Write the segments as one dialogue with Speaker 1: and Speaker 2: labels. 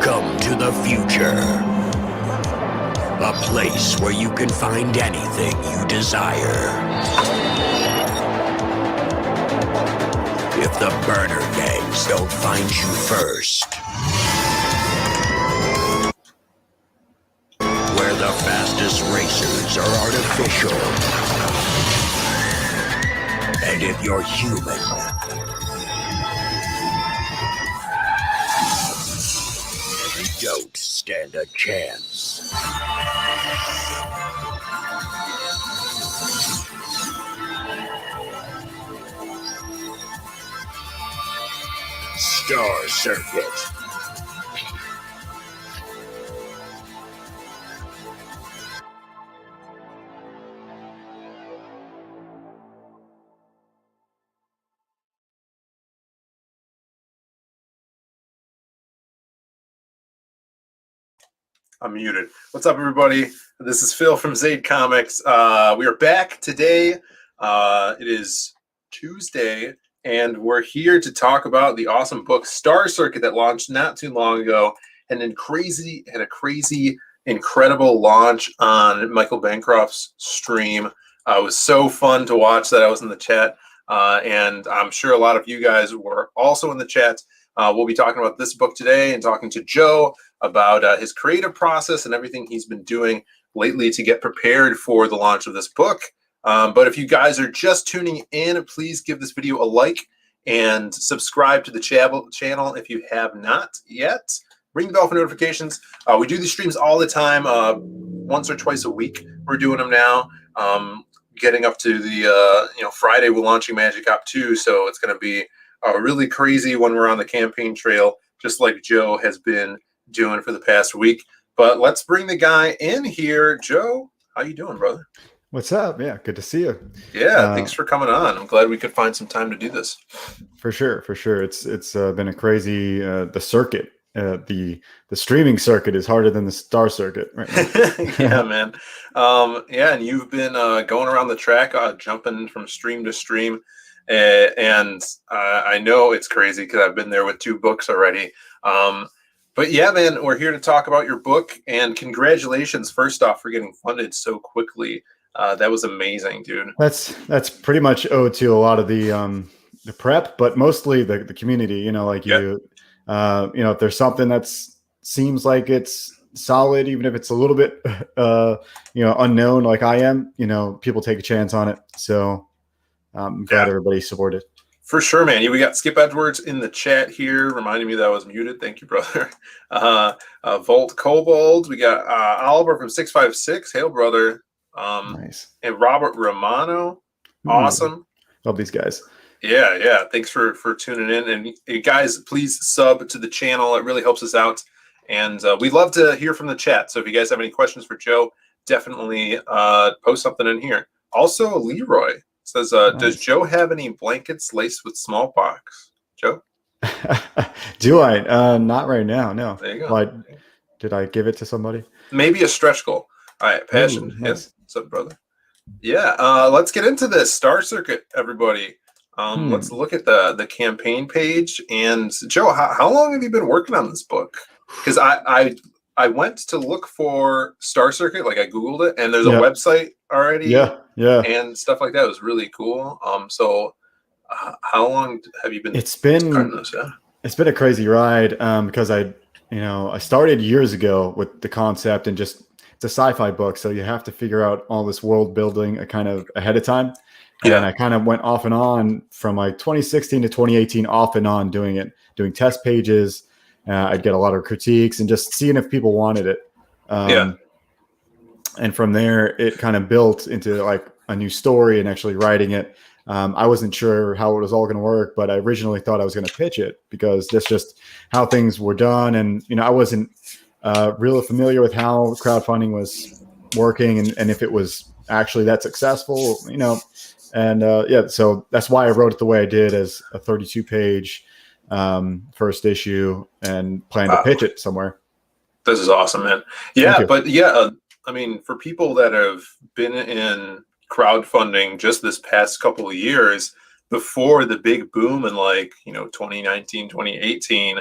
Speaker 1: Welcome to the future. A place where you can find anything you desire. If the burner gangs don't find you first. Where the fastest racers are artificial. And if you're human, you don't stand a chance. Star Circuit.
Speaker 2: I'm muted. What's up, everybody? This is Phil from Zaid Comics. We are back today. It is Tuesday, and we're here to talk about the awesome book Star Circuit that launched not too long ago, and then had a crazy, incredible launch on Michael Bancroft's stream. It was so fun to watch that. I was in the chat, and I'm sure a lot of you guys were also in the chat. We'll be talking about this book today and talking to Joe about his creative process and everything he's been doing lately to get prepared for the launch of this book. But if you guys are just tuning in, please give this video a like and subscribe to the channel if you have not yet. Ring the bell for notifications. We do these streams all the time, once or twice a week. We're doing them now. Getting up to the Friday, we're launching Magic Op 2, so it's going to be really crazy when we're on the campaign trail, just like Joe has been doing for the past week. But let's bring the guy in here. Joe, how you doing, brother?
Speaker 3: What's up? Yeah, good to see you.
Speaker 2: Yeah, thanks for coming on. I'm glad we could find some time to do this.
Speaker 3: For sure. It's been a crazy the circuit. The streaming circuit is harder than the Star Circuit right now.
Speaker 2: Yeah, man. And you've been going around the track, jumping from stream to stream. And I know it's crazy because I've been there with 2 books already. But yeah, man, we're here to talk about your book, and congratulations, first off, for getting funded so quickly. That was amazing, dude.
Speaker 3: That's pretty much owed to a lot of the prep, but mostly the community. If there's something that seems like it's solid, even if it's a little bit unknown, like I am, people take a chance on it. So I'm glad everybody supported.
Speaker 2: For sure, man. We got Skip Edwards in the chat here, reminding me that I was muted. Thank you, brother. Volt Kobold. We got Oliver from 656. Hail, brother.
Speaker 3: Nice.
Speaker 2: And Robert Romano. Awesome.
Speaker 3: Love these guys.
Speaker 2: Yeah. Thanks for tuning in. And guys, please sub to the channel. It really helps us out. And we'd love to hear from the chat. So if you guys have any questions for Joe, definitely post something in here. Also, Leroy says, nice. Does Joe have any blankets laced with smallpox? Joe?
Speaker 3: Do I? Not right now, no.
Speaker 2: There you go.
Speaker 3: Did I give it to somebody?
Speaker 2: Maybe a stretch goal. All right, Passion.
Speaker 3: Ooh, nice.
Speaker 2: What's up, brother? Yeah, let's get into this. Star Circuit, everybody. Let's look at the campaign page. And Joe, how long have you been working on this book? Because I went to look for Star Circuit, like I Googled it, and there's a website already.
Speaker 3: Yeah.
Speaker 2: And stuff like that. It was really cool. So how long have you been
Speaker 3: starting this? Yeah? It's been a crazy ride because I started years ago with the concept, and just it's a sci-fi book, so you have to figure out all this world building kind of ahead of time. And I kind of went off and on from like 2016 to 2018, off and on doing test pages. I'd get a lot of critiques and just seeing if people wanted it. And from there, it kind of built into like a new story and actually writing it. I wasn't sure how it was all going to work, but I originally thought I was going to pitch it because that's just how things were done. And, I wasn't really familiar with how crowdfunding was working and if it was actually that successful, so that's why I wrote it the way I did, as a 32-page first issue, and plan to pitch it somewhere.
Speaker 2: This is awesome, man. Yeah, but I mean, for people that have been in crowdfunding just this past couple of years, before the big boom in 2019, 2018,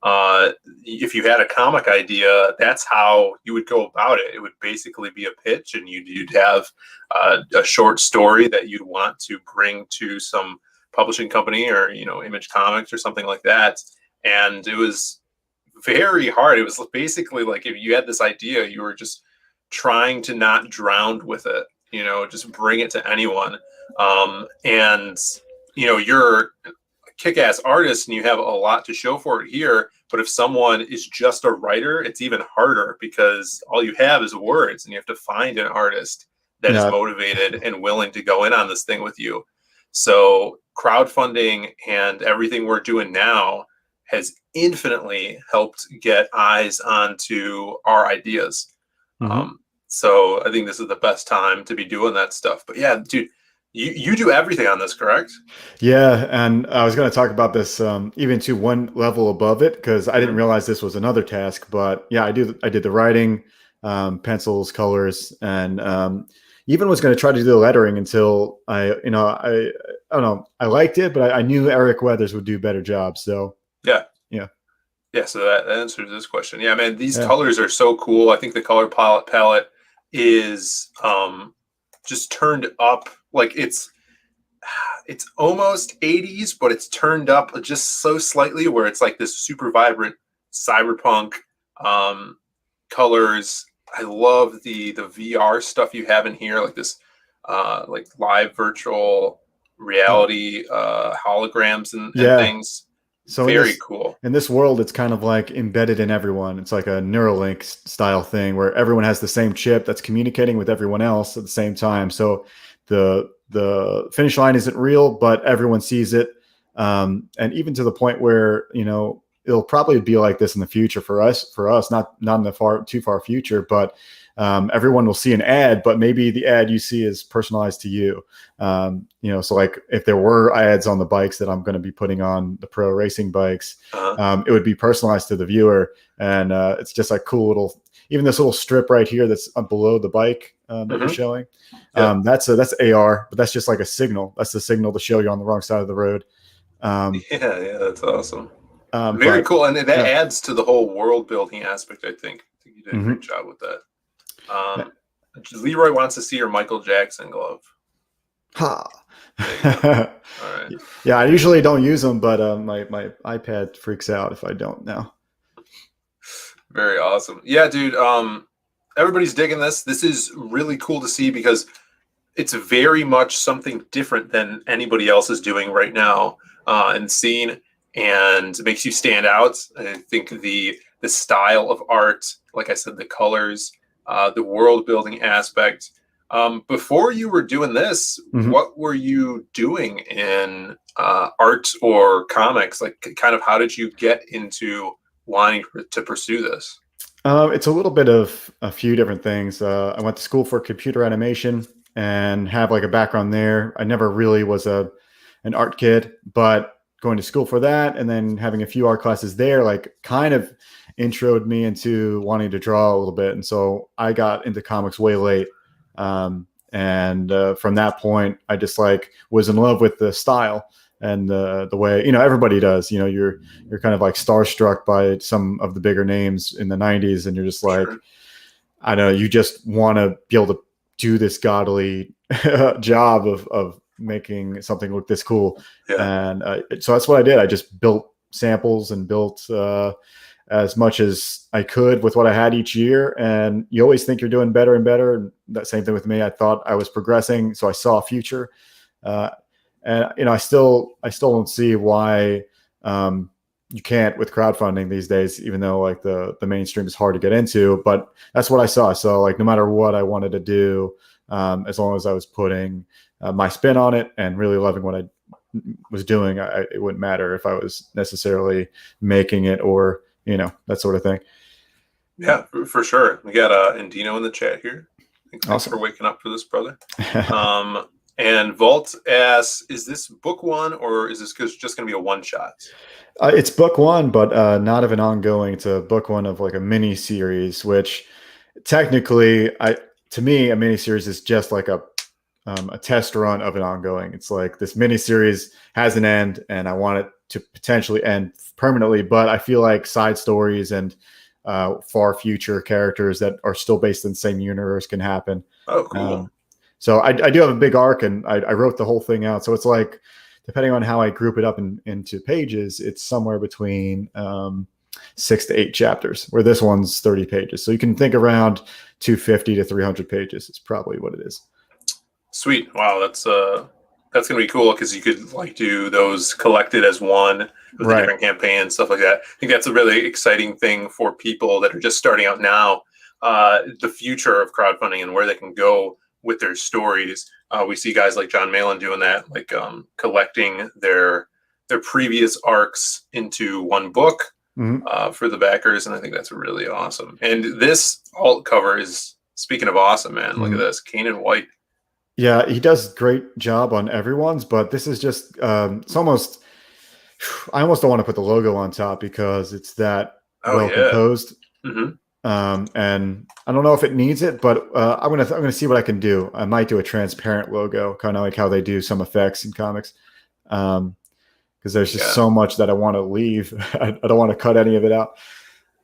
Speaker 2: if you had a comic idea, that's how you would go about it. It would basically be a pitch, and you'd have a short story that you'd want to bring to some publishing company or Image Comics or something like that. And it was very hard. It was basically like if you had this idea, you were just trying to not drown with it, just bring it to anyone. And you're a kick-ass artist and you have a lot to show for it here. But if someone is just a writer, it's even harder because all you have is words, and you have to find an artist that is motivated and willing to go in on this thing with you. So crowdfunding and everything we're doing now has infinitely helped get eyes onto our ideas. So I think this is the best time to be doing that stuff. But yeah, dude, you do everything on this, correct?
Speaker 3: Yeah, and I was going to talk about this even to one level above it, because I didn't realize this was another task. But yeah, I did the writing, pencils, colors, and even was going to try to do the lettering until I don't know, I liked it, but I knew Eric Weathers would do a better job. So
Speaker 2: yeah. So that answers this question. Yeah, man, these colors are so cool. I think the color palette is just turned up. Like it's almost 80s, but it's turned up just so slightly where it's like this super vibrant cyberpunk colors. I love the VR stuff you have in here, like this like live virtual reality holograms and things. So very cool.
Speaker 3: In this world, it's kind of like embedded in everyone. It's like a Neuralink style thing where everyone has the same chip that's communicating with everyone else at the same time. So the finish line isn't real, but everyone sees it. And even to the point where, it'll probably be like this in the future for us, not in the too far future, but everyone will see an ad, but maybe the ad you see is personalized to you. So like if there were ads on the bikes that I'm going to be putting on the pro racing bikes, it would be personalized to the viewer. And it's just like cool little, even this little strip right here that's below the bike that you're showing. That's AR, but that's just like a signal. That's the signal to show you're on the wrong side of the road.
Speaker 2: That's awesome. Very cool. And that adds to the whole world building aspect, I think. I think you did a great job with that. Leroy wants to see your Michael Jackson glove.
Speaker 3: Ha.
Speaker 2: All right.
Speaker 3: Yeah, I usually don't use them, but my iPad freaks out if I don't now.
Speaker 2: Very awesome. Yeah, dude. Everybody's digging this. This is really cool to see because it's very much something different than anybody else is doing right now in the scene, and it makes you stand out. I think the style of art, like I said, the colors, the world building aspect. Before you were doing this, what were you doing in art or comics? Like, kind of, how did you get into wanting to pursue this?
Speaker 3: It's a little bit of a few different things. I went to school for computer animation and have like a background there. I never really was an art kid, but going to school for that and then having a few art classes there, like kind of introed me into wanting to draw a little bit. And so I got into comics way late. And from that point, I just like was in love with the style and the way, everybody does, you're kind of like starstruck by some of the bigger names in the 90s. And you're just like, I don't know, you just want to be able to do this godly job of making something look this cool. And so that's what I did. I just built samples and built as much as I could with what I had each year. And you always think you're doing better and better. And that same thing with me. I thought I was progressing, so I saw a future. And I still don't see why you can't with crowdfunding these days, even though like the mainstream is hard to get into. But that's what I saw. So like no matter what I wanted to do, as long as I was putting my spin on it and really loving what I was doing, it wouldn't matter if I was necessarily making it or that sort of thing.
Speaker 2: Yeah, for sure. We got Indino in the chat here. Thanks for waking up for this, brother. And Vault asks, is this book one or is this just going to be a one shot?
Speaker 3: It's book one, but not of an ongoing. It's a book one of like a mini series, which technically, to me, a mini series is just like a test run of an ongoing. It's like this mini series has an end, and I want it to potentially end permanently, but I feel like side stories and far future characters that are still based in the same universe can happen.
Speaker 2: Oh, cool.
Speaker 3: So I do have a big arc, and I wrote the whole thing out. So it's like, depending on how I group it up into pages, it's somewhere between 6 to 8 chapters, where this one's 30 pages. So you can think around 250 to 300 pages is probably what it is.
Speaker 2: Sweet. Wow, that's gonna be cool, because you could like do those collected as one with a different campaign, stuff like that. I think that's a really exciting thing for people that are just starting out now. The future of crowdfunding and where they can go with their stories. We see guys like John Malin doing that, like collecting their previous arcs into one book for the backers, and I think that's really awesome. And this alt cover is, speaking of awesome, man, look at this, Kanan White.
Speaker 3: Yeah, he does a great job on everyone's, but this is just it's almost, I almost don't want to put the logo on top because it's that well composed. And I don't know if it needs it, but I'm gonna see what I can do. I might do a transparent logo, kind of like how they do some effects in comics, because there's just so much that I want to leave. I don't want to cut any of it out.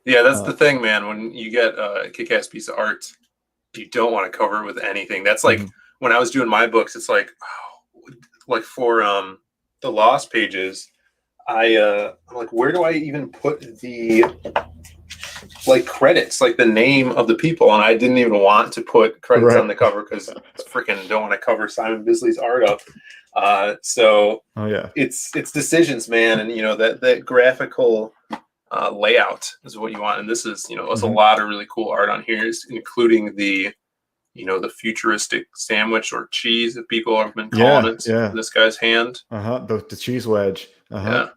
Speaker 2: Yeah, that's the thing, man. When you get a kick-ass piece of art, you don't want to cover it with anything. That's like when I was doing my books. It's like, like for the Lost pages, I'm like, where do I even put the like credits, like the name of the people? And I didn't even want to put credits on the cover because freaking don't want to cover Simon Bisley's art up. So it's decisions, man. And you know, that graphical layout is what you want. And this is, you know, there's a lot of really cool art on here, including the, you know, the futuristic sandwich or cheese that people have been calling it in this guy's hand.
Speaker 3: The cheese wedge.
Speaker 2: Yeah.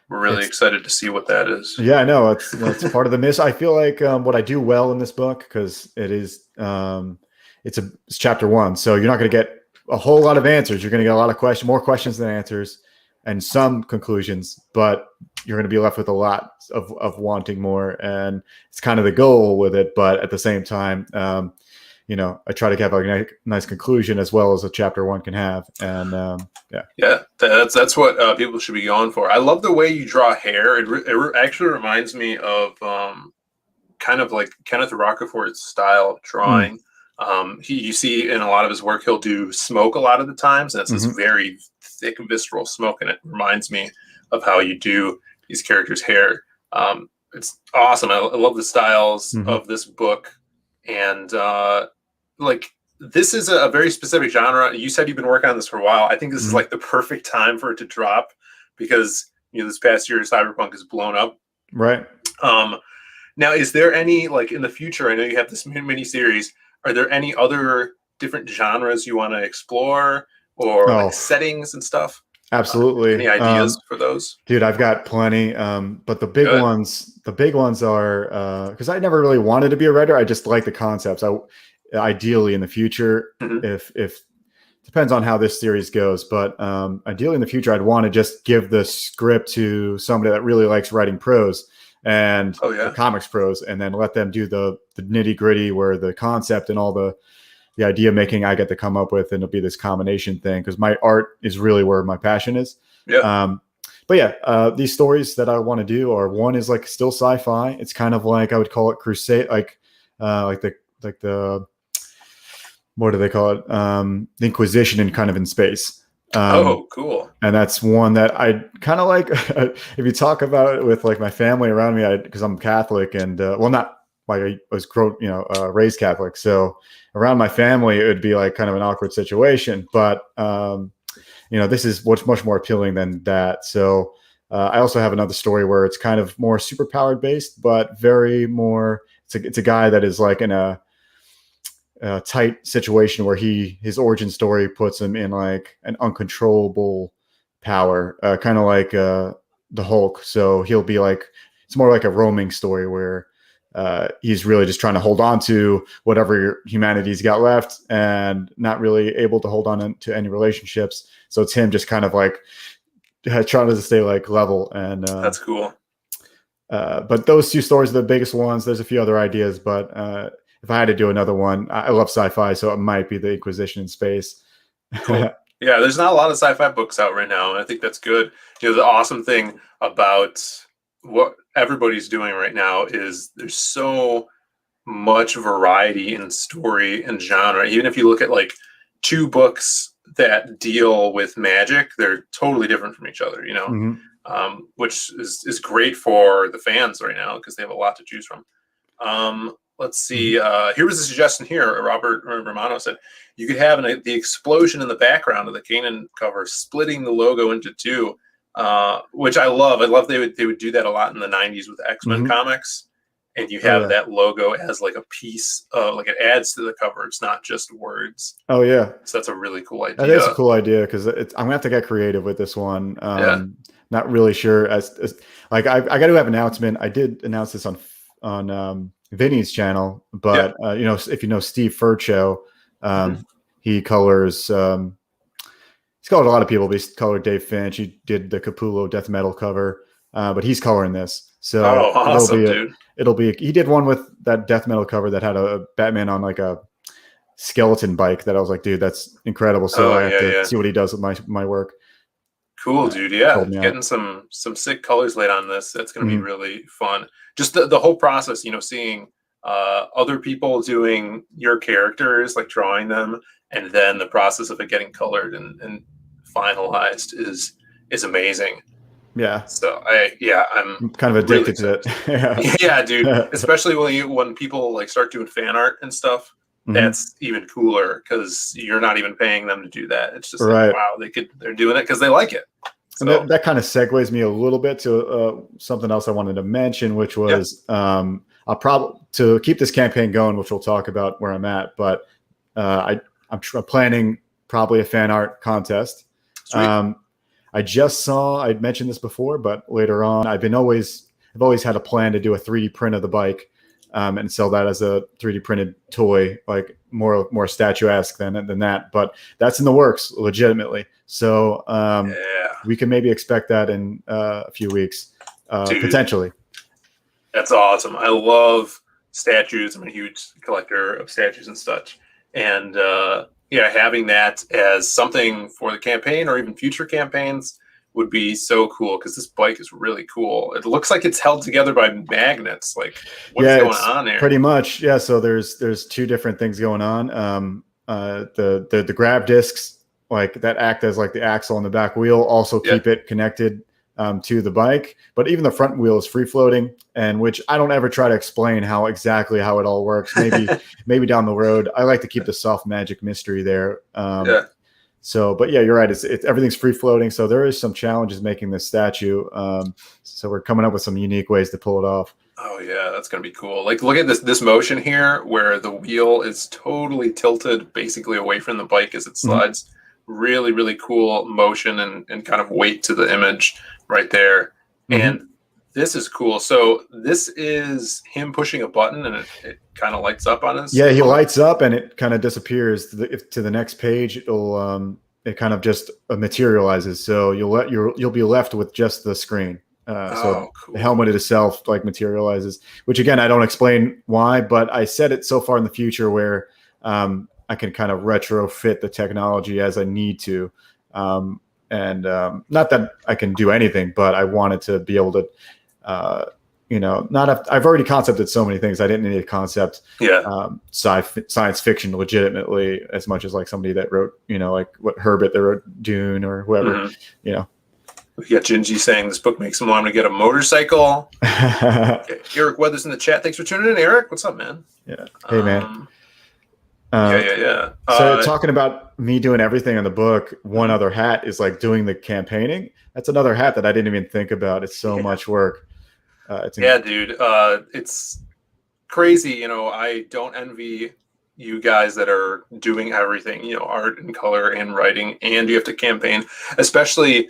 Speaker 2: We're really excited to see what that is.
Speaker 3: Yeah, I know. It's part of the miss. I feel like what I do well in this book, because it is it's chapter 1, so you're not going to get a whole lot of answers. You're going to get a lot of more questions than answers, and some conclusions, but you're going to be left with a lot of wanting more, and it's kind of the goal with it. But at the same time, you know, I try to have a nice conclusion as well as a chapter 1 can have. And
Speaker 2: that's what people should be going for. I love the way you draw hair. It actually reminds me of kind of like Kenneth Rocafort's style of drawing. You see in a lot of his work, he'll do smoke a lot of the times, and it's this very thick, visceral smoke, and it reminds me of how you do these characters' hair. It's awesome. I love the styles of this book, and like, this is a very specific genre. You said you've been working on this for a while. I think this is like the perfect time for it to drop, because, you know, this past year Cyberpunk has blown up.
Speaker 3: Right.
Speaker 2: Now, is there any, like, in the future, I know you have this mini series, are there any other different genres you want to explore, or like settings and stuff?
Speaker 3: Absolutely.
Speaker 2: Any ideas for those?
Speaker 3: Dude, I've got plenty. But the big ones are because I never really wanted to be a writer. I just like the concepts. Ideally in the future, if depends on how this series goes, but ideally in the future, I'd want to just give the script to somebody that really likes writing prose and comics prose, and then let them do the nitty gritty, where the concept and all the idea making I get to come up with, and it'll be this combination thing, because my art is really where my passion is. But these stories that I want to do are, one is like still sci-fi. It's kind of like, I would call it crusade, like the what do they call it? The Inquisition, and kind of in space.
Speaker 2: Cool.
Speaker 3: And that's one that I kind of like. If you talk about it with like my family around me, because I'm Catholic, and not like I was raised Catholic, so around my family it would be like kind of an awkward situation. But you know, this is what's much more appealing than that. So I also have another story where it's kind of more superpowered based, but very more. It's a guy that is like in a tight situation where his origin story puts him in like an uncontrollable power, kind of like the Hulk. So he'll be like, it's more like a roaming story where he's really just trying to hold on to whatever humanity's got left, and not really able to hold on to any relationships. So it's him just kind of like trying to stay like level. And
Speaker 2: that's cool.
Speaker 3: But those 2 stories are the biggest ones. There's a few other ideas, but if I had to do another one, I love sci-fi, so it might be the Inquisition in space.
Speaker 2: Cool. Yeah, there's not a lot of sci-fi books out right now, and I think that's good. The awesome thing about what everybody's doing right now is there's so much variety in story and genre. Even if you look at like two books that deal with magic, they're totally different from each other,
Speaker 3: Hmm.
Speaker 2: which is great for the fans right now because they have a lot to choose from. Let's see.
Speaker 3: Hmm.
Speaker 2: Here was a suggestion here. Robert Romano said you could have the explosion in the background of the Kanan cover, splitting the logo into two, which I love. I love they would do that a lot in the '90s with X-Men
Speaker 3: Hmm.
Speaker 2: comics, and you
Speaker 3: Oh
Speaker 2: have
Speaker 3: yeah.
Speaker 2: that logo as like a piece of like it adds to the cover. It's not just words.
Speaker 3: Oh yeah.
Speaker 2: So that's a really cool
Speaker 3: That is a
Speaker 2: idea.
Speaker 3: cool idea because I'm gonna have to get creative with this one.
Speaker 2: Yeah.
Speaker 3: Not really sure as like I got to have an announcement. I did announce this on Vinny's channel,
Speaker 2: Yeah.
Speaker 3: but if you know Steve Furcho,
Speaker 2: Mhm.
Speaker 3: he colors. He's colored a lot of people, but he's colored Dave Finch. He did the Capullo death metal cover, but he's coloring this, so
Speaker 2: Oh, awesome, dude.
Speaker 3: it'll be. He did one with that death metal cover that had a Batman on like a skeleton bike that I was like, dude, that's incredible. So
Speaker 2: Oh,
Speaker 3: I have
Speaker 2: yeah,
Speaker 3: to
Speaker 2: yeah.
Speaker 3: see what he does with my work.
Speaker 2: Cool, dude. Yeah,
Speaker 3: Sold me out.
Speaker 2: getting some sick colors laid on this. That's going to be
Speaker 3: Mhm.
Speaker 2: really fun. Just the whole process, seeing other people doing your characters, like drawing them, and then the process of it getting colored and finalized is amazing.
Speaker 3: Yeah,
Speaker 2: So I'm
Speaker 3: I'm kind of
Speaker 2: really
Speaker 3: addicted to
Speaker 2: excited.
Speaker 3: it.
Speaker 2: Yeah, dude.
Speaker 3: Yeah.
Speaker 2: Especially when people like start doing fan art and stuff.
Speaker 3: Mhm.
Speaker 2: That's even cooler because you're not even paying them to do that. It's just like,
Speaker 3: Right.
Speaker 2: wow, they're doing it because they like it.
Speaker 3: And
Speaker 2: So
Speaker 3: that kind of segues me a little bit to something else I wanted to mention, which
Speaker 2: yeah,
Speaker 3: was I'll probably to keep this campaign going, which we'll talk about where I'm at. But I'm planning probably a fan art contest.
Speaker 2: sweet.
Speaker 3: Um, I just saw I'd mentioned this before, but later on, I've always had a plan to do a 3D print of the bike and sell that as a 3D printed toy, like more statuesque than that. But that's in the works, legitimately. So
Speaker 2: Yeah,
Speaker 3: we can maybe expect that in a few weeks,
Speaker 2: dude,
Speaker 3: potentially.
Speaker 2: that's awesome. I love statues. I'm a huge collector of statues and such. And yeah, having that as something for the campaign or even future campaigns would be so cool because this bike is really cool. It looks like it's held together by magnets. Like, what is
Speaker 3: Yeah,
Speaker 2: going
Speaker 3: it's
Speaker 2: on there?
Speaker 3: pretty much. Yeah, so there's two different things going on. The grab discs, like that, act as like the axle on the back wheel, also
Speaker 2: Yeah.
Speaker 3: keep it connected to the bike. But even the front wheel is free floating, and which I don't ever try to explain exactly how it all works. Maybe down the road. I like to keep the soft magic mystery there.
Speaker 2: Yeah.
Speaker 3: So, but yeah, you're right. It's everything's free floating. So there is some challenges making this statue. So we're coming up with some unique ways to pull it off.
Speaker 2: Oh yeah, that's gonna be cool. Like, look at this motion here, where the wheel is totally tilted, basically away from the bike as it
Speaker 3: Mhm.
Speaker 2: slides. Really, really cool motion and kind of weight to the image right there.
Speaker 3: Mhm.
Speaker 2: And this is cool. So this is him pushing a button, and it kind of lights up on his
Speaker 3: Yeah, he
Speaker 2: phone.
Speaker 3: lights up and it kind of disappears to the next page. It kind of just materializes. So you'll be left with just the screen. So
Speaker 2: Oh,
Speaker 3: the
Speaker 2: cool.
Speaker 3: helmet itself like materializes, which again I don't explain why, but I said it so far in the future where I can kind of retrofit the technology as I need to, and not that I can do anything, but I wanted to be able to. I've already concepted so many things. I didn't need a concept
Speaker 2: Yeah.
Speaker 3: science fiction legitimately as much as like somebody that wrote, like what Herbert that wrote Dune or whoever,
Speaker 2: Hmm.
Speaker 3: you know.
Speaker 2: We got Gingy saying this book makes him want to get a motorcycle.
Speaker 3: Yeah.
Speaker 2: Okay. Eric Weathers in the chat. Thanks for tuning in, Eric. What's up, man?
Speaker 3: Hey man.
Speaker 2: Yeah,
Speaker 3: Uh,
Speaker 2: yeah, yeah.
Speaker 3: so talking about me doing everything in the book, one
Speaker 2: Mhm.
Speaker 3: other hat is like doing the campaigning. That's another hat that I didn't even think about. It's so
Speaker 2: Yeah.
Speaker 3: much work.
Speaker 2: Yeah, dude. It's crazy. I don't envy you guys that are doing everything, art and color and writing, and you have to campaign, especially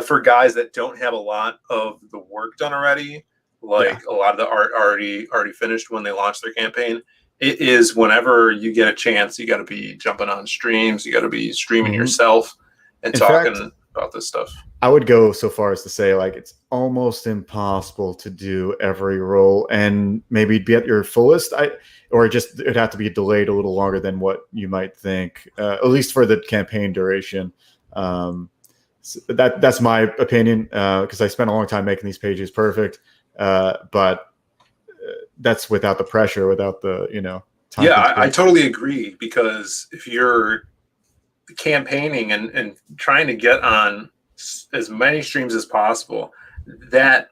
Speaker 2: for guys that don't have a lot of the work done already,
Speaker 3: Yeah.
Speaker 2: like a lot of the art already finished when they launch their campaign. It is whenever you get a chance, you got to be jumping on streams, you got to be streaming
Speaker 3: Mhm.
Speaker 2: yourself and
Speaker 3: In fact,
Speaker 2: talking about this stuff.
Speaker 3: I would go so far as to say like it's almost impossible to do every role and maybe be at your fullest. Or just it'd have to be delayed a little longer than what you might think, at least for the campaign duration. So that's my opinion, because I spent a long time making these pages perfect, but that's without the pressure, without the time.
Speaker 2: Yeah, I totally agree, because if you're campaigning and trying to get on as many streams as possible, that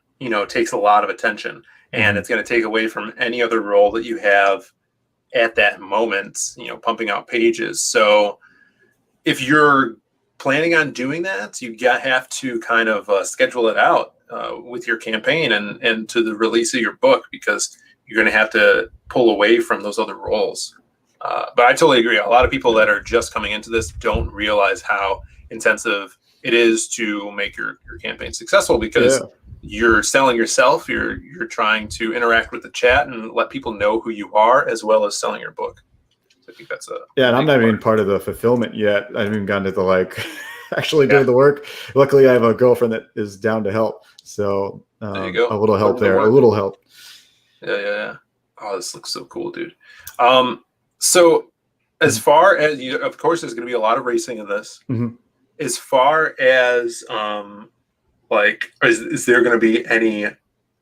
Speaker 2: takes a lot of attention, and it's going to take away from any other role that you have at that moment, pumping out pages. So if you're planning on doing that, you have to kind of schedule it out with your campaign and to the release of your book, because you're going to have to pull away from those other roles. But I totally agree. A lot of people that are just coming into this don't realize how intensive it is to make your campaign successful, because you're selling yourself. You're trying to interact with the chat and let people know who you are, as well as selling your book. So I think that's
Speaker 3: and I'm not even part of the fulfillment yet. I haven't even gotten to the actually doing the work. Luckily, I have a girlfriend that is down to help. So
Speaker 2: there you go.
Speaker 3: A little help there. A little help.
Speaker 2: Yeah. Oh, this looks so cool, dude. So as far as of course, there's going to be a lot of racing in this. As far as is there going to be any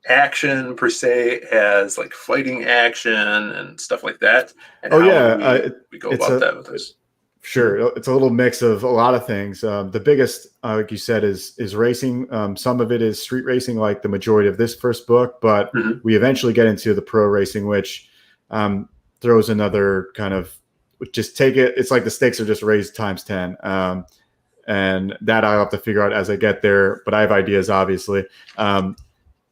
Speaker 2: action per se, as like fighting action and stuff like that? And
Speaker 3: we go
Speaker 2: about that with this?
Speaker 3: Sure, it's a little mix of a lot of things. The biggest, like you said, is racing. Some of it is street racing, like the majority of this first book, but we eventually get into the pro racing, which throws another kind of it's like the stakes are just raised times 10. And that I'll have to figure out as I get there, but I have ideas, obviously. But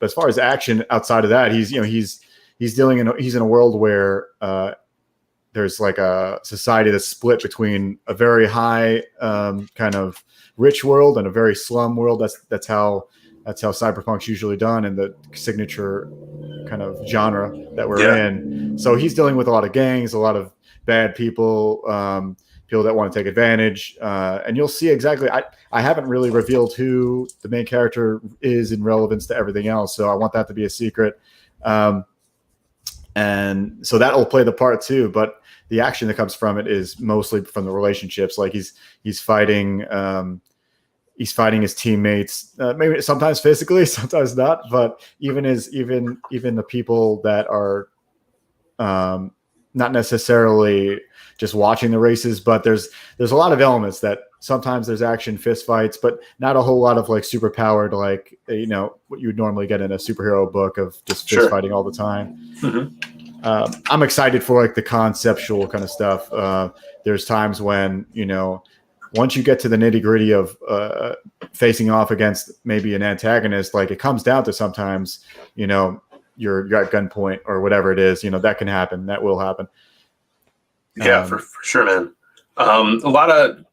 Speaker 3: as far as action outside of that, he's in a world where there's like a society that's split between a very high kind of rich world and a very slum world. That's how cyberpunk's usually done, and the signature kind of genre that we're in. So he's dealing with a lot of gangs, a lot of bad people, people that want to take advantage, and you'll see exactly. I haven't really revealed who the main character is in relevance to everything else, so I want that to be a secret. And so that'll play the part too, but the action that comes from it is mostly from the relationships. Like he's fighting his teammates, maybe sometimes physically, sometimes not, but even the people that are not necessarily just watching the races, but there's a lot of elements that sometimes there's action, fist fights, but not a whole lot of like super powered, like, what you would normally get in a superhero book of just fist fighting all the time. I'm excited for like the conceptual kind of stuff. There's times when, once you get to the nitty gritty of facing off against maybe an antagonist, like it comes down to sometimes, you're at gunpoint or whatever it is, that can happen. That will happen.
Speaker 2: Yeah, for sure, man. A lot of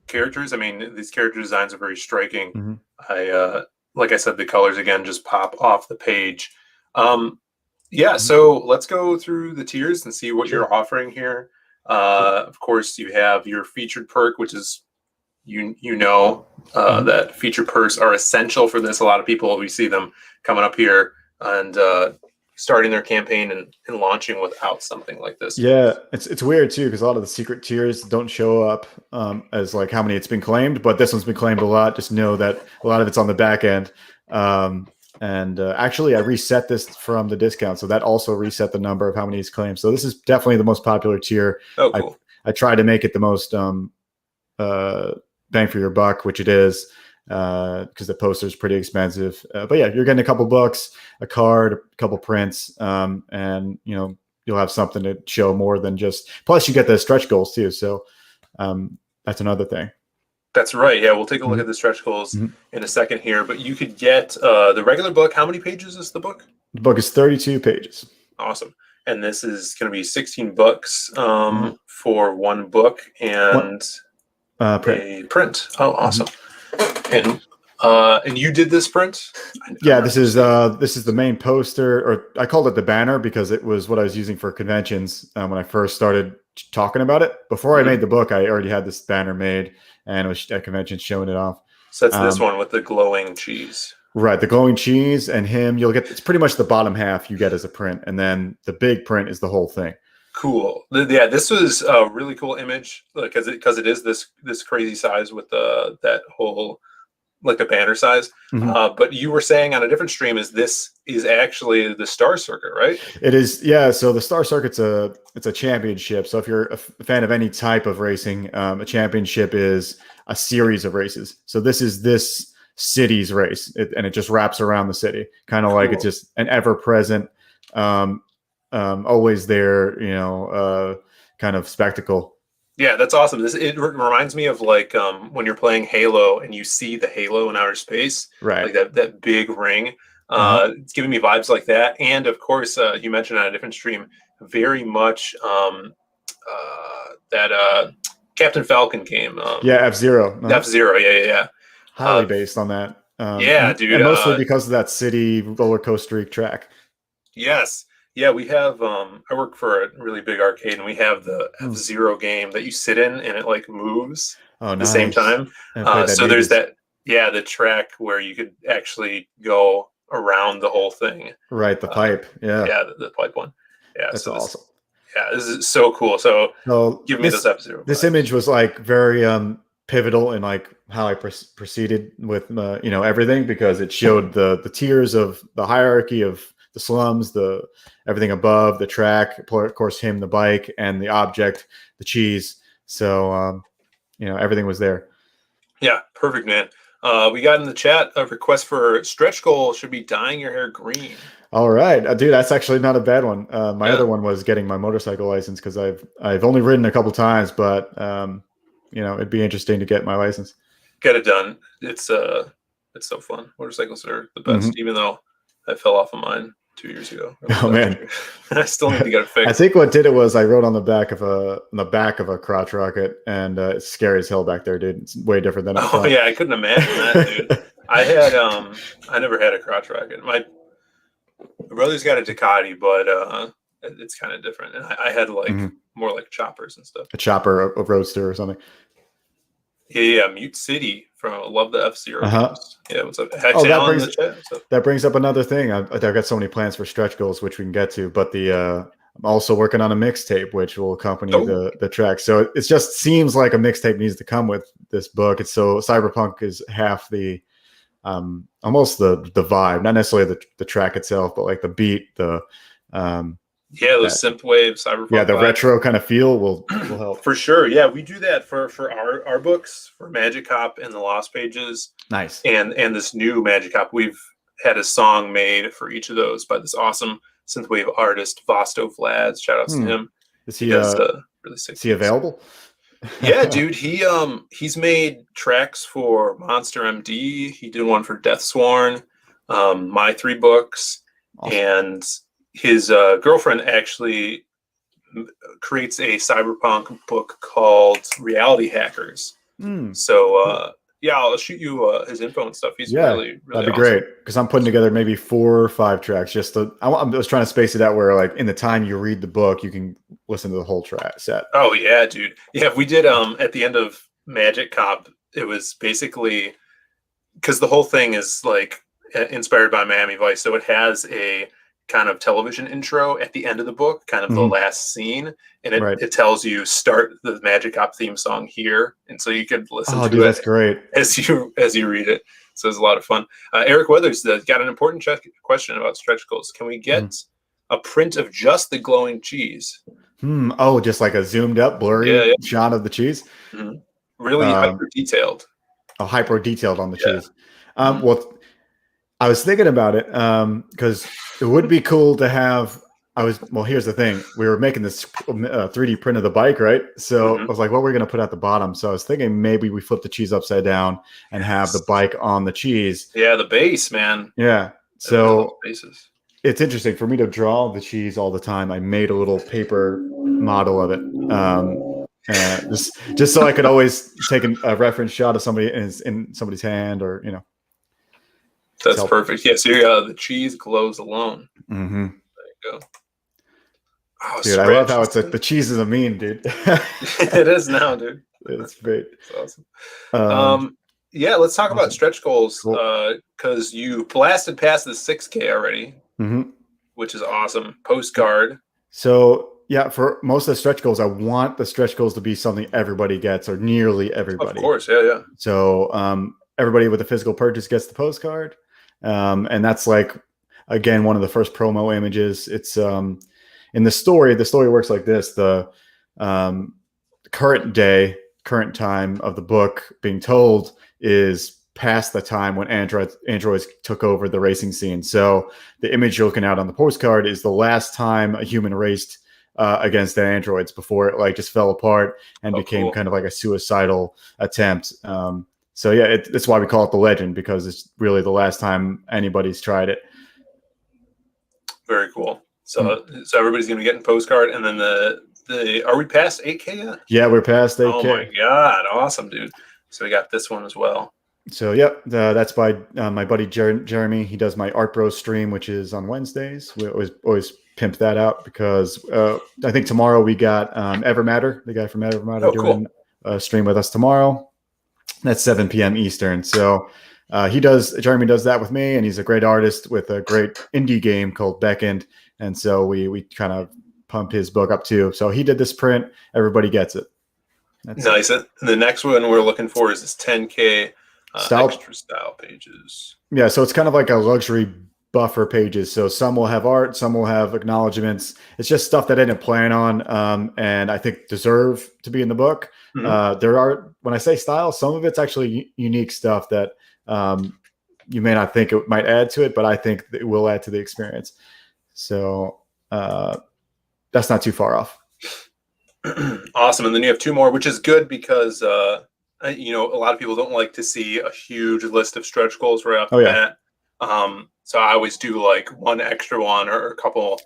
Speaker 2: characters. I mean, these character designs are very striking. Like I said, the colors again just pop off the page. So let's go through the tiers and see what you're offering here. Of course, you have your featured perk, which is that featured perks are essential for this. A lot of people, we see them coming up here and starting their campaign and launching without something like this.
Speaker 3: Yeah, it's weird too, because a lot of the secret tiers don't show up as like how many it's been claimed, but this one's been claimed a lot. Just know that a lot of it's on the back end. Actually, I reset this from the discount, so that also reset the number of how many he's claimed. So this is definitely the most popular tier.
Speaker 2: Oh, cool.
Speaker 3: I try to make it the most bang for your buck, which it is, because the poster is pretty expensive. But yeah, you're getting a couple books, a card, a couple prints, and you'll have something to show more than just. Plus, you get the stretch goals too. So that's another thing.
Speaker 2: That's right. Yeah, we'll take a look at the stretch goals in a second here. But you could get the regular book. How many pages is the book?
Speaker 3: The book is 32 pages.
Speaker 2: Awesome. And this is going to be $16 for one book and a print. Oh, awesome. And you did this print?
Speaker 3: Yeah, this is the main poster, or I called it the banner because it was what I was using for conventions when I first started talking about it. Before I made the book, I already had this banner made, and it was at conventions showing it off.
Speaker 2: So that's this one with the glowing cheese.
Speaker 3: Right, the glowing cheese and him. You'll get, it's pretty much the bottom half you get as a print, and then the big print is the whole thing.
Speaker 2: Cool. Yeah, this was a really cool image because it is this crazy size with that whole like a banner size. But you were saying on a different stream this is actually the Star Circuit, right?
Speaker 3: It is, yeah. So the Star Circuit's it's a championship. So if you're a fan of any type of racing, a championship is a series of races. So this is this city's race, and it just wraps around the city, kind of like it's just an ever-present, always there, kind of spectacle.
Speaker 2: Yeah, that's awesome. It reminds me of like when you're playing Halo and you see the halo in outer space,
Speaker 3: right?
Speaker 2: Like that big ring. It's giving me vibes like that. And of course, you mentioned on a different stream, very much that Captain Falcon game.
Speaker 3: Yeah, F-Zero.
Speaker 2: F-Zero, yeah.
Speaker 3: Highly based on that.
Speaker 2: Yeah, dude.
Speaker 3: And mostly because of that city roller coaster track.
Speaker 2: Yes. Yeah, we have I work for a really big arcade, and we have the F-Zero game that you sit in and it like moves at the same time. So there's that, the track where you could actually go around the whole thing.
Speaker 3: Right, the pipe. Yeah.
Speaker 2: Yeah, the pipe one. Yeah.
Speaker 3: That's awesome.
Speaker 2: This is so cool. So give me this F-Zero.
Speaker 3: This image was like very pivotal in like how I proceeded with everything, because it showed the tiers of the hierarchy of the slums, the everything above, the track, of course, him, the bike, and the object, the cheese. So, everything was there.
Speaker 2: Yeah, perfect, man. We got in the chat a request for stretch goal should be dyeing your hair green.
Speaker 3: All right, dude, that's actually not a bad one. My other one was getting my motorcycle license, because I've only ridden a couple times, but it'd be interesting to get my license.
Speaker 2: Get it done. It's so fun. Motorcycles are the best, even though I fell off of mine 2 years ago.
Speaker 3: Oh man,
Speaker 2: I still need to get it fixed.
Speaker 3: I think what did it was I rode on the back of a crotch rocket, and it's scary as hell back there, dude. It's way different than I thought.
Speaker 2: Yeah, I couldn't imagine that, dude. I never had a crotch rocket. My brother's got a Ducati, but it's kind of different. And I had like more like choppers and stuff.
Speaker 3: A chopper, a roadster, or something.
Speaker 2: Yeah, Mute City from Love the F-Zero. Yeah, what's up?
Speaker 3: That brings up another thing. I've got so many plans for stretch goals, which we can get to, but I'm also working on a mixtape, which will accompany the track. So it just seems like a mixtape needs to come with this book. It's so cyberpunk is half the almost the vibe, not necessarily the track itself, but like the beat, those
Speaker 2: synthwave cyberpunk.
Speaker 3: Yeah, the retro kind of feel will help
Speaker 2: for sure. Yeah, we do that for our books, for Magic Cop and the Lost Pages.
Speaker 3: Nice.
Speaker 2: And this new Magic Cop, we've had a song made for each of those by this awesome synthwave artist Vosto Vlads. Shout outs to him.
Speaker 3: Is he
Speaker 2: really sick?
Speaker 3: Is he available?
Speaker 2: Yeah, dude. He's made tracks for Monster MD. He did one for Death Sworn, my 3 books, and his girlfriend actually creates a cyberpunk book called Reality Hackers. So I'll shoot you his info and stuff. He's really
Speaker 3: that'd be
Speaker 2: awesome.
Speaker 3: great, because I'm putting together maybe 4 or 5 tracks. I was trying to space it out where like in the time you read the book, you can listen to the whole track set.
Speaker 2: Oh yeah, dude. Yeah, we did at the end of Magic Cop, it was basically because the whole thing is like inspired by Miami Vice, so it has a kind of television intro at the end of the book, kind of the last scene, and it tells you start the Magic Cop theme song here, and so you could listen to it.
Speaker 3: That's great.
Speaker 2: As you read it. So it's a lot of fun. Eric Weathers got an important question about stretch goals. Can we get a print of just the glowing cheese?
Speaker 3: Just like a zoomed up, blurry shot of the cheese.
Speaker 2: Really hyper detailed.
Speaker 3: Hyper detailed on the cheese. Well, I was thinking about it because it would be cool to have. Here's the thing: we were making this 3D print of the bike, right? So I was like, "What we're going to put at the bottom?" So I was thinking maybe we flip the cheese upside down and have the bike on the cheese.
Speaker 2: Yeah, the base, man.
Speaker 3: Yeah. So it's interesting for me to draw the cheese all the time. I made a little paper model of it, just so I could always take a reference shot of somebody in somebody's hand, or
Speaker 2: That's perfect. Yeah, so the cheese glows alone. There you go. Oh,
Speaker 3: dude, I love how it's the cheese is a meme, dude.
Speaker 2: It is now, dude.
Speaker 3: It's great.
Speaker 2: It's awesome. Yeah, let's talk about
Speaker 3: Awesome.
Speaker 2: stretch goals
Speaker 3: Cool.
Speaker 2: because you blasted past the 6K already,
Speaker 3: Hmm.
Speaker 2: which is awesome. Postcard.
Speaker 3: So yeah, for most of the stretch goals, I want the stretch goals to be something everybody gets, or nearly
Speaker 2: Of
Speaker 3: everybody.
Speaker 2: course. Yeah, yeah.
Speaker 3: So everybody with a physical purchase gets the postcard, and that's like again one of the first promo images. It's in the story. The story works like this: the um, current day, current time of the book being told is past the time when androids took over the racing scene. So the image you're looking at on the postcard is the last time a human raced against the androids before it like just fell apart and
Speaker 2: Oh,
Speaker 3: became
Speaker 2: cool.
Speaker 3: kind of like a suicidal attempt. So yeah, that's why we call it the legend, because it's really the last time anybody's tried it.
Speaker 2: Very cool. So everybody's gonna be getting postcard, and then the are we past 8K yet?
Speaker 3: Yeah, we're past
Speaker 2: Oh
Speaker 3: 8K.
Speaker 2: my god, awesome, dude. So we got this one as well.
Speaker 3: So yep, that's by my buddy Jeremy. He does my Art Bros stream, which is on Wednesdays. We always pimp that out because I think tomorrow we got Evermatter, the guy from Evermatter,
Speaker 2: Oh,
Speaker 3: doing
Speaker 2: cool.
Speaker 3: a stream with us tomorrow. That's 7 p.m. Eastern. So Jeremy does that with me, and he's a great artist with a great indie game called Beckend. And so we kind of pump his book up too. So he did this print. Everybody gets it. That's
Speaker 2: Nice. And the next one we're looking for is this 10K extra style pages.
Speaker 3: Yeah, so it's kind of like a luxury buffer pages. So some will have art, some will have acknowledgments. It's just stuff that I didn't plan on, and I think deserve to be in the book. There are, when I say style, some of it's actually unique stuff that you may not think it might add to it, but I think it will add to the experience. So that's not too far off.
Speaker 2: Awesome. And then you have two more, which is good because you know, a lot of people don't like to see a huge list of stretch goals right off the bat. So I always do like one extra one or a couple.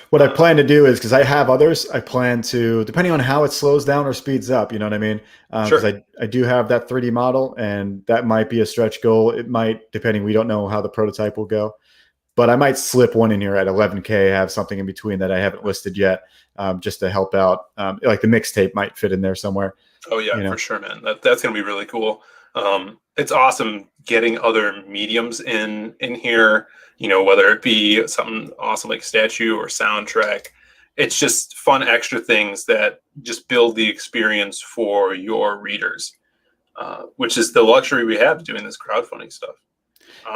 Speaker 3: What I plan to do is, because I have others, I plan to, depending on how it slows down or speeds up, you know what I mean? Because I do have that 3D model, and that might be a stretch goal. It might, depending, we don't know how the prototype will go. But I might slip one in here at 11K, have something in between that I haven't listed yet, just to help out. Like the mixtape might fit in there somewhere.
Speaker 2: Oh yeah, for sure, man. That's gonna be really cool. It's awesome getting other mediums in here. You know, whether it be something awesome like statue or soundtrack. It's just fun extra things that just build the experience for your readers, which is the luxury we have doing this crowdfunding stuff.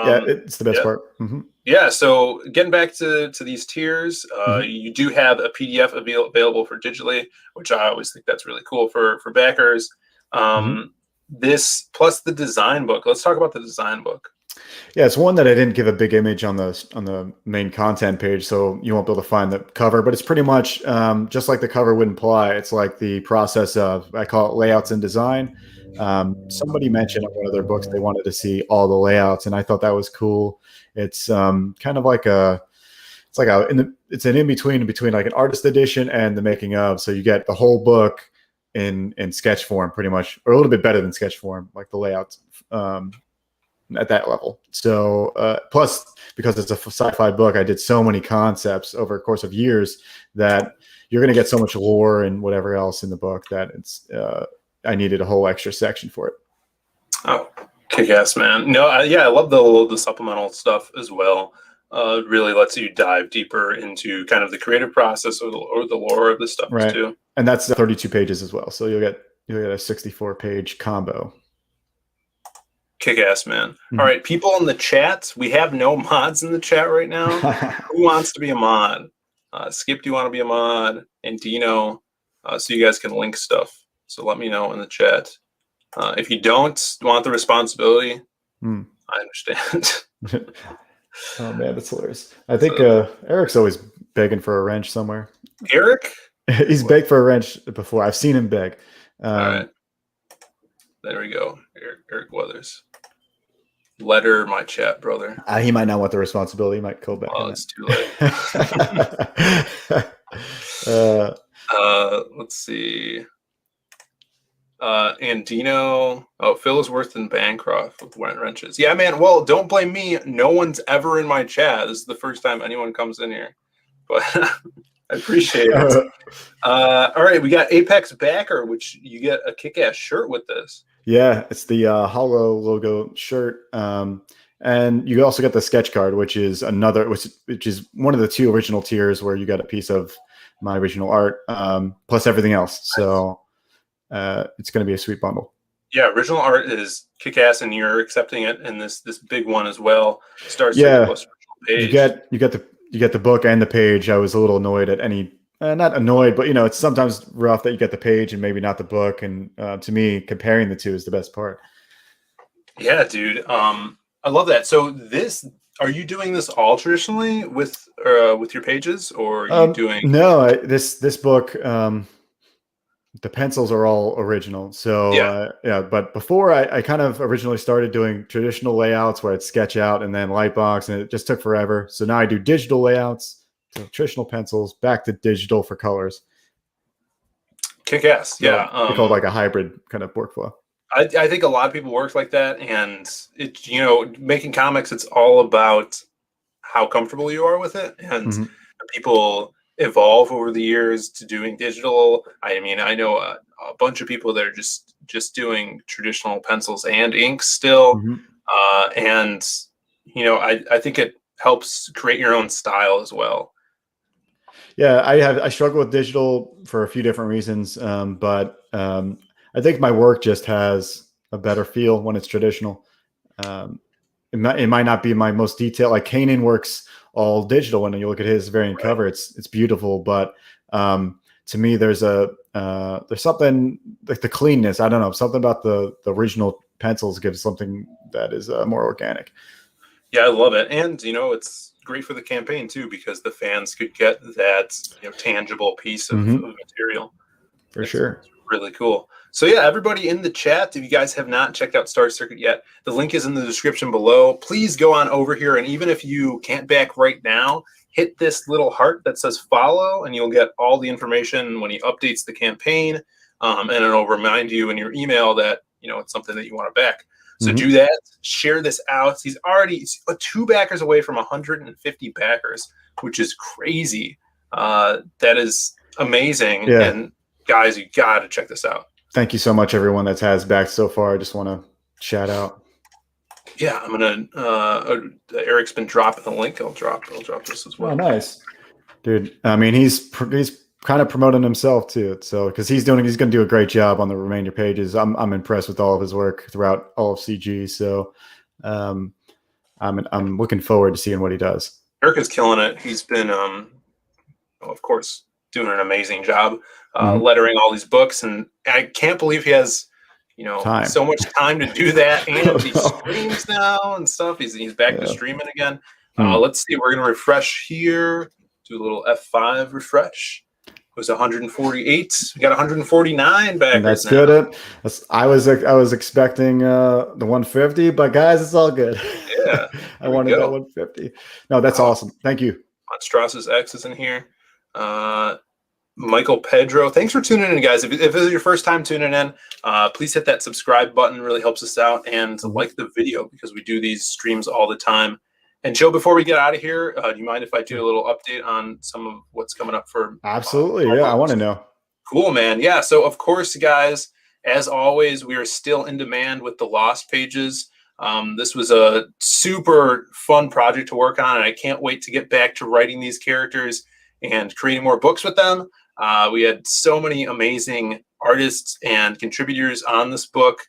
Speaker 3: Yeah, it's the best part. Mm-hmm.
Speaker 2: Yeah, so getting back to these tiers, you do have a PDF available for digitally, which I always think that's really cool for backers. This plus the design book. Let's talk about the design book.
Speaker 3: Yeah, it's one that I didn't give a big image on the main content page, so you won't be able to find the cover. But it's pretty much just like the cover would imply. It's like the process of, I call it layouts and design. Somebody mentioned in one of their books they wanted to see all the layouts, and I thought that was cool. It's kind of like it's an in between like an artist edition and the making of. So you get the whole book in sketch form, pretty much, or a little bit better than sketch form, like the layouts at that level. So plus, because it's a sci-fi book, I did so many concepts over a course of years that you're going to get so much lore and whatever else in the book that it's I needed a whole extra section for it.
Speaker 2: Oh, kick-ass, man. No, yeah, I love the supplemental stuff as well. It really lets you dive deeper into kind of the creative process or the lore of the stuff too.
Speaker 3: And that's 32 pages as well. So you'll get a 64-page combo.
Speaker 2: Kick-ass, man. All right, people in the chat, we have no mods in the chat right now. Who wants to be a mod? Skip, do you want to be a mod? And Dino, so you guys can link stuff. So let me know in the chat. If you don't want the responsibility, I understand.
Speaker 3: Oh man, that's hilarious. I think Eric's always begging for a wrench somewhere.
Speaker 2: Eric?
Speaker 3: He's begged for a wrench before. I've seen him beg.
Speaker 2: All right. There we go. Eric Weathers. Letter my chat, brother.
Speaker 3: He might not want the responsibility. He might go back.
Speaker 2: Oh, it's too late. Let's see. Andino. Oh, Phil is worse than Bancroft with wrenches. Yeah, man. Well, don't blame me. No one's ever in my chat. This is the first time anyone comes in here. But I appreciate it. All right, we got Apex Backer, which you get a kick-ass shirt with this.
Speaker 3: Yeah, it's the Hollow logo shirt. And you also get the sketch card, which is which is one of the two original tiers where you get a piece of my original art, plus everything else. So it's going to be a sweet bundle.
Speaker 2: Yeah, original art is kick-ass, and you're accepting it in this big one as well. Star Circuit
Speaker 3: Yeah,
Speaker 2: plus page.
Speaker 3: you get the book and the page. I was a little annoyed at any. Not annoyed, but it's sometimes rough that you get the page and maybe not the book. And to me, comparing the two is the best part.
Speaker 2: Yeah, dude. I love that. So are you doing this all traditionally with your pages, or are you doing?
Speaker 3: No, this book, the pencils are all original. So yeah, but before I kind of originally started doing traditional layouts where I'd sketch out and then lightbox, and it just took forever. So now I do digital layouts. So traditional pencils back to digital for colors.
Speaker 2: Kick ass.
Speaker 3: So
Speaker 2: Yeah.
Speaker 3: we call it like a hybrid kind of workflow.
Speaker 2: I think a lot of people work like that, and making comics, it's all about how comfortable you are with it, and people evolve over the years to doing digital. I mean, I know a bunch of people that are just doing traditional pencils and inks still, and I think it helps create your own style as well.
Speaker 3: Yeah, I struggle with digital for a few different reasons, but I think my work just has a better feel when it's traditional. It might not be my most detailed. Like Kanan works all digital. When you look at his variant cover, it's beautiful. But to me, there's something like the cleanness. I don't know, something about the original pencils gives something that is more organic.
Speaker 2: Yeah, I love it, and it's great for the campaign too, because the fans could get that tangible piece of material.
Speaker 3: For sure.
Speaker 2: It's really cool. So yeah, everybody in the chat, if you guys have not checked out Star Circuit yet, the link is in the description below. Please go on over here, and even if you can't back right now, hit this little heart that says follow, and you'll get all the information when he updates the campaign, and it'll remind you in your email that it's something that you want to back. So do that. Share this out. He's 2 backers away from 150 backers, which is crazy. That is amazing.
Speaker 3: Yeah.
Speaker 2: And guys, you got to check this out.
Speaker 3: Thank you so much, everyone that has backed so far. I just want to shout out.
Speaker 2: Yeah, I'm gonna. Eric's been dropping the link. I'll drop this as well.
Speaker 3: Oh, nice, dude. I mean, he's kind of promoting himself too. So because he's going to do a great job on the remainder pages. I'm impressed with all of his work throughout all of CG. So I'm looking forward to seeing what he does.
Speaker 2: Eric is killing it. He's been of course doing an amazing job lettering all these books, and I can't believe he has so much time to do that, and he streams now and stuff. He's back to streaming again. Let's see. We're gonna refresh here. Do a little F5 refresh. It was 148. We got 149 back.
Speaker 3: And that's good. I was expecting the 150, but guys, it's all good.
Speaker 2: Yeah,
Speaker 3: I wanted that 150. No, that's awesome. Thank you.
Speaker 2: Monstros's X is in here. Michael Pedro, thanks for tuning in, guys. If this is your first time tuning in, please hit that subscribe button. Really helps us out, and like the video, because we do these streams all the time. And Joe, before we get out of here, do you mind if I do a little update on some of what's coming up for?
Speaker 3: Absolutely, yeah, I want to know.
Speaker 2: Cool, man. Yeah, so of course, guys, as always, we are still in demand with the Lost pages. This was a super fun project to work on, and I can't wait to get back to writing these characters and creating more books with them. We had so many amazing artists and contributors on this book.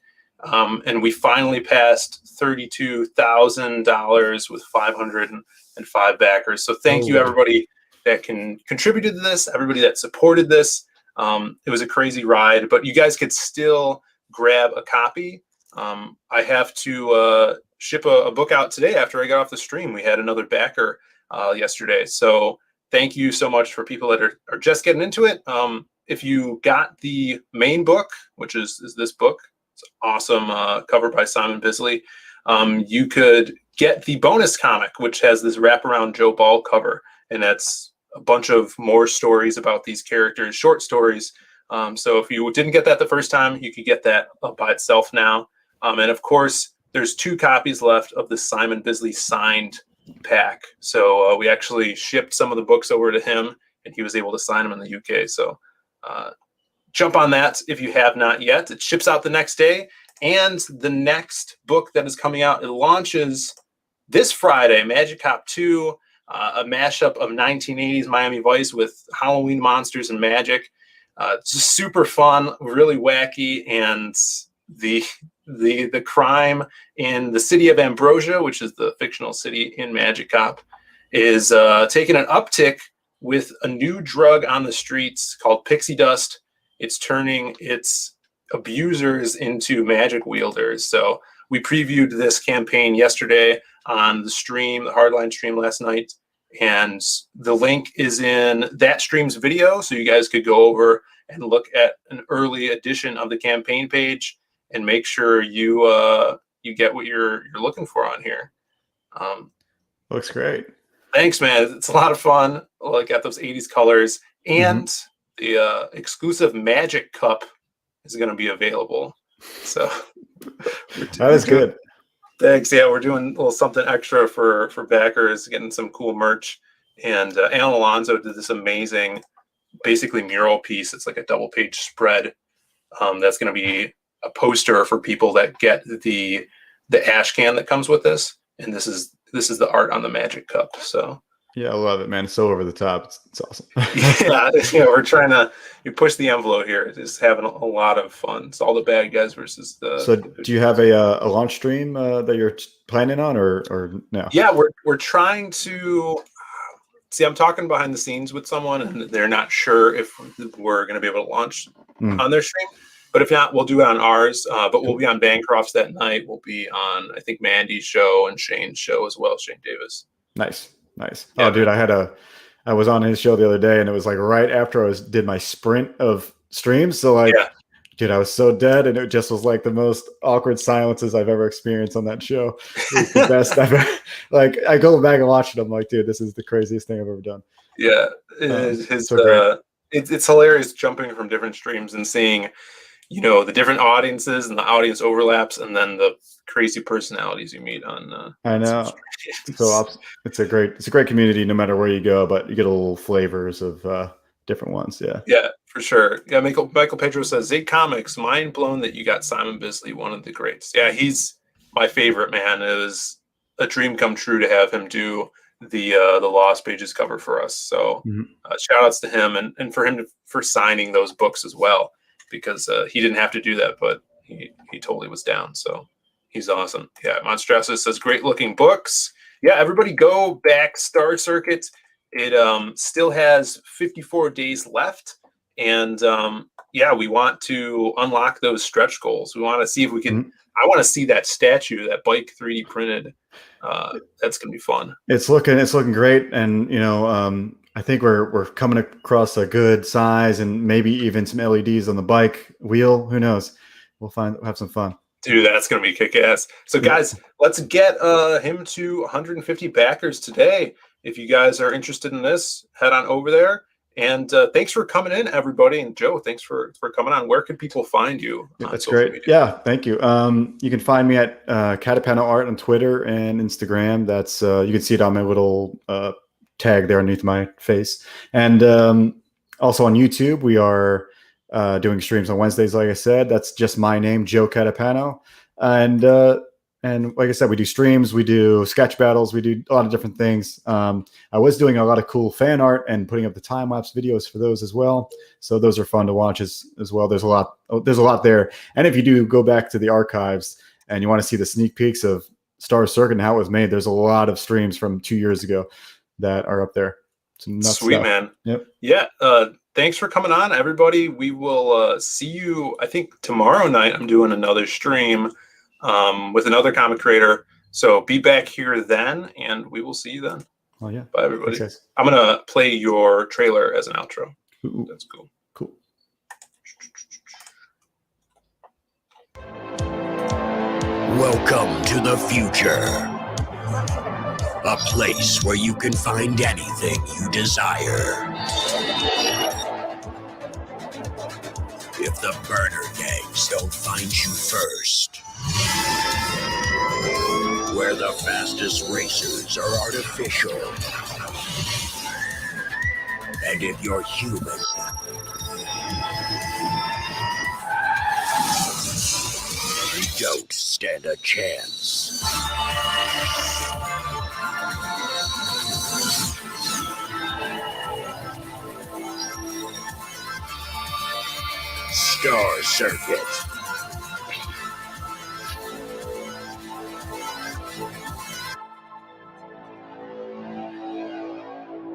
Speaker 2: And we finally passed $32,000 with 505 backers. So thank you, everybody that contributed to this, everybody that supported this. It was a crazy ride, but you guys could still grab a copy. I have to ship a book out today after I got off the stream. We had another backer yesterday. So thank you so much for people that are just getting into it. If you got the main book, which is this book, it's awesome, cover by Simon Bisley. You could get the bonus comic, which has this wraparound Joe Ball cover, and that's a bunch of more stories about these characters, short stories. So if you didn't get that the first time, you could get that by itself now. And of course, there's 2 copies left of the Simon Bisley signed pack. So we actually shipped some of the books over to him, and he was able to sign them in the UK. So jump on that if you have not yet. It ships out the next day, And the next book that is coming out, it launches this Friday, Magic Cop 2, a mashup of 1980s Miami Vice with Halloween monsters and magic. It's just super fun, really wacky, and the crime in the city of Ambrosia, which is the fictional city in Magic Cop, is taking an uptick with a new drug on the streets called pixie dust. It's turning its abusers into magic wielders. So we previewed this campaign yesterday on the stream, the Hardline stream last night, and the link is in that stream's video, so you guys could go over and look at an early edition of the campaign page and make sure you you get what you're looking for on here.
Speaker 3: Looks great.
Speaker 2: Thanks, man. It's a lot of fun. Look at those 80s colors, and the exclusive Magic Cup is going to be available. So
Speaker 3: that is good.
Speaker 2: Thanks. Yeah, we're doing a little something extra for backers, getting some cool merch. And Alan Alonso did this amazing, basically mural piece. It's like a double page spread. That's going to be a poster for people that get the ash can that comes with this. And this is the art on the Magic Cup. So
Speaker 3: yeah, I love it, man. It's so over the top. It's awesome.
Speaker 2: Yeah, we're trying to push the envelope here. Just having a lot of fun. It's all the bad guys versus the.
Speaker 3: So, do you have a launch stream that you're planning on, or no?
Speaker 2: Yeah, we're trying to. See, I'm talking behind the scenes with someone, and they're not sure if we're going to be able to launch on their stream. But if not, we'll do it on ours. But we'll be on Bancroft's that night. We'll be on, I think, Mandy's show and Shane's show as well, Shane Davis.
Speaker 3: Nice. Yeah, oh, dude, I was on his show the other day, and it was like right after I did my sprint of streams. So like, dude, I was so dead, and it just was like the most awkward silences I've ever experienced on that show. It was the best I've ever. Like, I go back and watch it. I'm like, dude, this is the craziest thing I've ever done.
Speaker 2: Yeah, it's hilarious jumping from different streams and seeing, the different audiences and the audience overlaps, and then the crazy personalities you meet on.
Speaker 3: I know. So it's a great community no matter where you go, but you get a little flavors of different ones. Yeah,
Speaker 2: for sure. Yeah, Michael Pedro says, Zig Comics, mind blown that you got Simon Bisley, one of the greats. Yeah, he's my favorite, man. It was a dream come true to have him do the Lost Pages cover for us. So shout outs to him and for him for signing those books as well, because he didn't have to do that, but he totally was down. So he's awesome. Yeah, Monstrasa says, great looking books. Yeah, everybody go back Star Circuit. It still has 54 days left. And we want to unlock those stretch goals. We want to see if we can. I want to see that statue, that bike 3D printed. That's going to be fun.
Speaker 3: It's looking great. And, I think we're coming across a good size and maybe even some LEDs on the bike wheel. Who knows? We'll have some fun.
Speaker 2: Dude, that's going to be kick-ass. So, guys, let's get him to 150 backers today. If you guys are interested in this, head on over there. And thanks for coming in, everybody. And Joe, thanks for coming on. Where can people find you?
Speaker 3: That's great. Media? Yeah, thank you. You can find me at Catapano Art on Twitter and Instagram. That's you can see it on my little tag there underneath my face. And also on YouTube, we are doing streams on Wednesdays, like I said. That's just my name, Joe Catapano. And like I said, we do streams, we do sketch battles, we do a lot of different things. I was doing a lot of cool fan art and putting up the time-lapse videos for those as well. So those are fun to watch as well. There's a lot there. And if you do go back to the archives and you want to see the sneak peeks of Star Circuit and how it was made, there's a lot of streams from 2 years ago that are up there.
Speaker 2: Sweet, man.
Speaker 3: Yep.
Speaker 2: Yeah. Thanks for coming on, everybody. We will see you, I think, tomorrow night. I'm doing another stream with another comic creator. So be back here then, and we will see you then.
Speaker 3: Oh, yeah.
Speaker 2: Bye, everybody.
Speaker 3: Thanks, guys.
Speaker 2: I'm going to play your trailer as an outro.
Speaker 3: Ooh.
Speaker 2: That's cool.
Speaker 3: Cool.
Speaker 1: Welcome to the future. A place where you can find anything you desire. If the burner gangs don't find you first. Where the fastest racers are artificial. And if you're human, You don't stand a chance. Star Circuit.